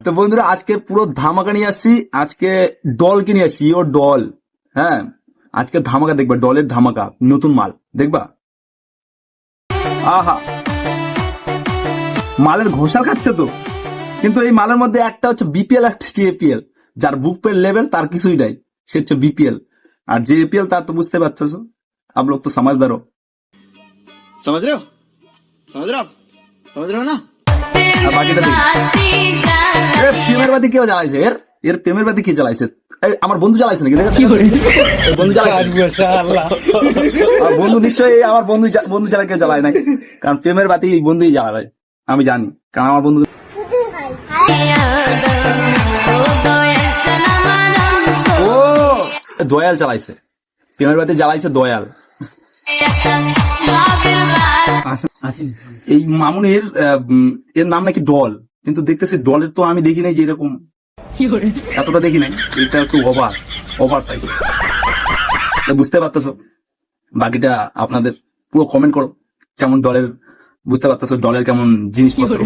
তো বন্ধুরা আজকে পুরো ধামাকা নিয়ে আসছি, আজকে ডলকে নিয়ে আসছি, ও ডল। হ্যাঁ, আজকে ধামাকা দেখবা, ডলের ধামাকা, নতুন মাল দেখবা। আহা, মালের ঘোষাল খাচ্ছে তো, কিন্তু এই মালের মধ্যে একটা হচ্ছে বিপিএল, একটা জেপিএল। যার বুক পের লেভেল তার কিছুই নাই, সে হচ্ছে বিপিএল। আর জেপিএল তার তো বুঝতে পারছো, आप लोग तो समझदार हो। समझ रहे हो समझ रहे हो आप समझ रहे हो ना। আর বাকিটা দেখি। প্রেমের বাতি কেউ জ্বালাইছে, এর প্রেমের বাতি কে জ্বালাইছে? আমার বন্ধু জ্বালাইছে নাকি? বন্ধু জ্বালাইছে, আর বন্ধু নিশ্চয়ই আমার বন্ধু ছাড়া কেউ জ্বালায় নাকি, কারণ প্রেমের বাতি বন্ধুই জ্বালায়, আমি জানি, কারণ আমার বন্ধু। ও দয়াল চালাইছে, প্রেমের বাতি জ্বালাইছে দয়াল। এই মামুনের এর নাম নাকি ডল, কিন্তু দেখতেছি ডলের তো আমি দেখি নাই যে এরকম, এতটা দেখি নাই, এটা একটু ওভার সাইজ। বুঝতে পারতেছো, বাকিটা আপনাদের পুরো কমেন্ট করো, কেমন ডলের, বুঝতে পারতেছো ডলের কেমন জিনিসপত্র।